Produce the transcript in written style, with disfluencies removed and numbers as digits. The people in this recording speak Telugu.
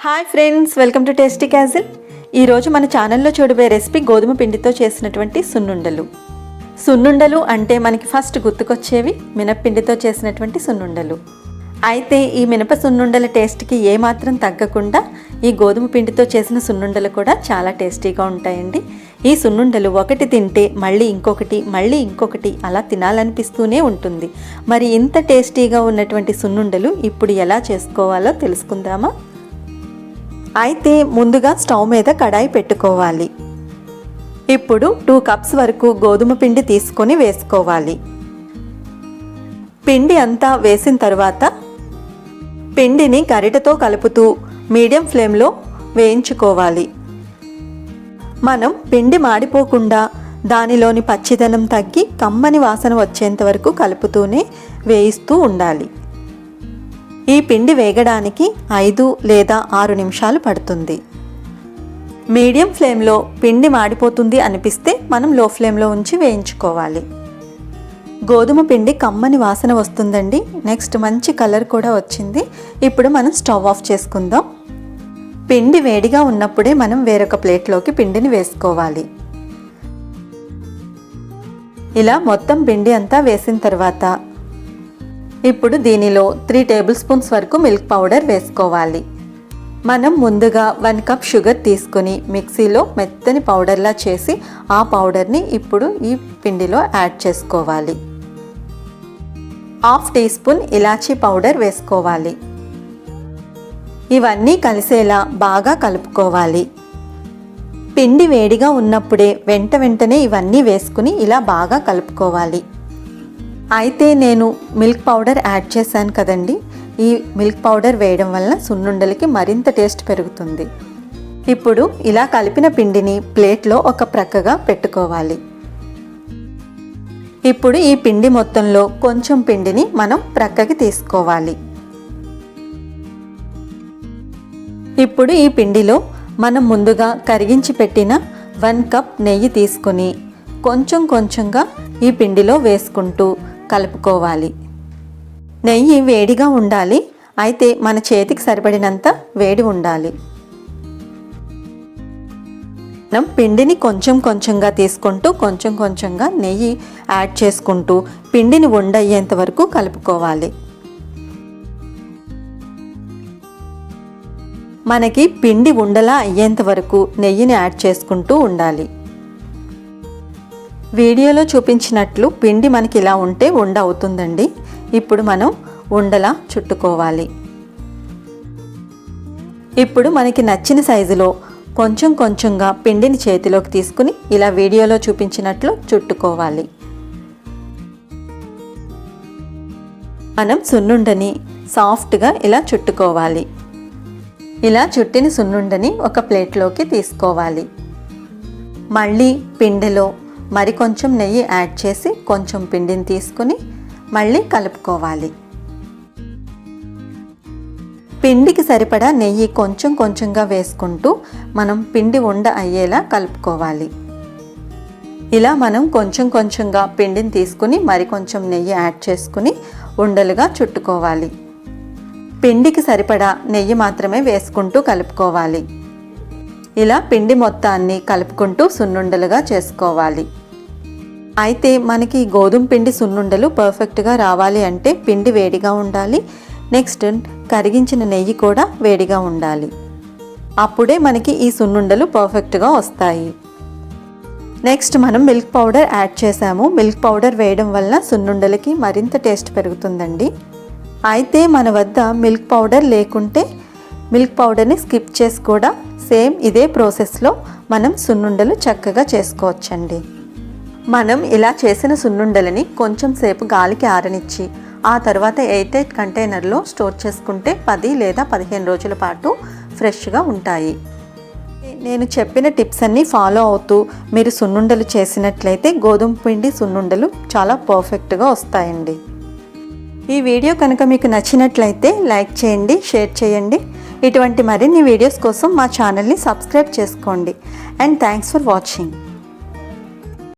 Hi friends, welcome to tasty castle. ఈరోజు మన ఛానల్లో చూడబోయే రెసిపీ గోధుమ పిండితో చేసినటువంటి సున్నుండలు. సున్నుండలు అంటే మనకి ఫస్ట్ గుర్తుకొచ్చేవి మినప్పిండితో చేసినటువంటి సున్నుండలు. అయితే ఈ మినప సున్నుండల టేస్ట్కి ఏమాత్రం తగ్గకుండా ఈ గోధుమ పిండితో చేసిన సున్నుండలు కూడా చాలా టేస్టీగా ఉంటాయండి. ఈ సున్నుండలు ఒకటి తింటే మళ్ళీ ఇంకొకటి అలా తినాలనిపిస్తూనే ఉంటుంది. మరి ఇంత టేస్టీగా ఉన్నటువంటి సున్నుండలు ఇప్పుడు ఎలా చేసుకోవాలో తెలుసుకుందామా? అయితే ముందుగా స్టవ్ మీద కడాయి పెట్టుకోవాలి. ఇప్పుడు 2 కప్స్ వరకు గోధుమ పిండి తీసుకొని వేసుకోవాలి. పిండి అంతా వేసిన తర్వాత పిండిని గరిటెతో కలుపుతూ మీడియం ఫ్లేమ్లో వేయించుకోవాలి. మనం పిండి మాడిపోకుండా దానిలోని పచ్చిదనం తగ్గి కమ్మని వాసన వచ్చేంత వరకు కలుపుతూనే వేయిస్తూ ఉండాలి. ఈ పిండి వేగడానికి 5 లేదా 6 నిమిషాలు పడుతుంది. మీడియం ఫ్లేమ్లో పిండి మాడిపోతుంది అనిపిస్తే మనం లో ఫ్లేమ్లో ఉంచి వేయించుకోవాలి. గోధుమ పిండి కమ్మని వాసన వస్తుందండి. నెక్స్ట్ మంచి కలర్ కూడా వచ్చింది. ఇప్పుడు మనం స్టవ్ ఆఫ్ చేసుకుందాం. పిండి వేడిగా ఉన్నప్పుడే మనం వేరొక ప్లేట్లోకి పిండిని వేసుకోవాలి. ఇలా మొత్తం పిండి అంతా వేసిన తర్వాత ఇప్పుడు దీనిలో 3 టేబుల్ స్పూన్స్ వరకు మిల్క్ పౌడర్ వేసుకోవాలి. మనం ముందుగా 1 కప్ షుగర్ తీసుకొని మిక్సీలో మెత్తని పౌడర్లా చేసి ఆ పౌడర్ని ఇప్పుడు ఈ పిండిలో యాడ్ చేసుకోవాలి. 1/2 టీ స్పూన్ ఇలాచీ పౌడర్ వేసుకోవాలి. ఇవన్నీ కలిసేలా బాగా కలుపుకోవాలి. పిండి వేడిగా ఉన్నప్పుడే వెంటనే ఇవన్నీ వేసుకుని ఇలా బాగా కలుపుకోవాలి. అయితే నేను మిల్క్ పౌడర్ యాడ్ చేశాను కదండి. ఈ మిల్క్ పౌడర్ వేయడం వల్ల సున్నుండలకి మరింత టేస్ట్ పెరుగుతుంది. ఇప్పుడు ఇలా కలిపిన పిండిని ప్లేట్లో ఒక ప్రక్కగా పెట్టుకోవాలి. ఇప్పుడు ఈ పిండి మొత్తంలో కొంచెం పిండిని మనం ప్రక్కకి తీసుకోవాలి. ఇప్పుడు ఈ పిండిలో మనం ముందుగా కరిగించి పెట్టిన 1 కప్ నెయ్యి తీసుకొని కొంచెంగా ఈ పిండిలో వేసుకుంటూ కలుపుకోవాలి. నెయ్యి వేడిగా ఉండాలి. అయితే మన చేతికి సరిపడినంత వేడి ఉండాలి. మనం పిండిని కొంచెంగా తీసుకుంటూ కొంచెంగా నెయ్యి యాడ్ చేసుకుంటూ పిండిని ఉండయ్యేంత వరకు కలుపుకోవాలి. మనకి పిండి ఉండలా అయ్యేంత వరకు నెయ్యిని యాడ్ చేసుకుంటూ ఉండాలి. వీడియోలో చూపించినట్లు పిండి మనకి ఇలా ఉంటే ఉండ అవుతుందండి. ఇప్పుడు మనం ఉండలా చుట్టుకోవాలి. ఇప్పుడు మనకి నచ్చిన సైజులో కొంచెంగా పిండిని చేతిలోకి తీసుకుని ఇలా వీడియోలో చూపించినట్లు చుట్టుకోవాలి. మనం సున్నుండని సాఫ్ట్గా ఇలా చుట్టుకోవాలి. ఇలా చుట్టిన సున్నుండని ఒక ప్లేట్లోకి తీసుకోవాలి. మళ్ళీ పిండిలో మరికొంచెం నెయ్యి యాడ్ చేసి కొంచెం పిండిని తీసుకుని మళ్ళీ కలుపుకోవాలి. పిండికి సరిపడా నెయ్యి కొంచెంగా వేసుకుంటూ మనం పిండి ఉండ అయ్యేలా కలుపుకోవాలి. ఇలా మనం కొంచెంగా పిండిని తీసుకుని మరికొంచెం నెయ్యి యాడ్ చేసుకుని ఉండలుగా చుట్టుకోవాలి. పిండికి సరిపడా నెయ్యి మాత్రమే వేసుకుంటూ కలుపుకోవాలి. ఇలా పిండి మొత్తాన్ని కలుపుకుంటూ సున్నుండలుగా చేసుకోవాలి. అయితే మనకి గోధుమ పిండి సున్నుండలు పర్ఫెక్ట్గా రావాలి అంటే పిండి వేడిగా ఉండాలి. నెక్స్ట్ కరిగించిన నెయ్యి కూడా వేడిగా ఉండాలి. అప్పుడే మనకి ఈ సున్నుండలు పర్ఫెక్ట్గా వస్తాయి. నెక్స్ట్ మనం మిల్క్ పౌడర్ యాడ్ చేసాము. మిల్క్ పౌడర్ వేయడం వల్ల సున్నుండలకి మరింత టేస్ట్ పెరుగుతుందండి. అయితే మన వద్ద మిల్క్ పౌడర్ లేకుంటే మిల్క్ పౌడర్ని స్కిప్ చేసి కూడా సేమ్ ఇదే ప్రాసెస్లో మనం సున్నుండలు చక్కగా చేసుకోవచ్చండి. మనం ఇలా చేసిన సున్నుండలని కొంచెం సేపు గాలికి ఆరనిచ్చి ఆ తర్వాత ఎయిర్ టైట్ కంటైనర్లో స్టోర్ చేసుకుంటే 10 లేదా 15 రోజుల పాటు ఫ్రెష్గా ఉంటాయి. నేను చెప్పిన టిప్స్ అన్నీ ఫాలో అవుతూ మీరు సున్నుండలు చేసినట్లయితే గోధుమ పిండి సున్నుండలు చాలా పర్ఫెక్ట్గా వస్తాయండి. ఈ వీడియో కనుక మీకు నచ్చినట్లయితే లైక్ చేయండి, షేర్ చేయండి. ఇటువంటి మరిన్ని వీడియోస్ కోసం మా ఛానల్ని సబ్స్క్రైబ్ చేసుకోండి. And thanks for watching.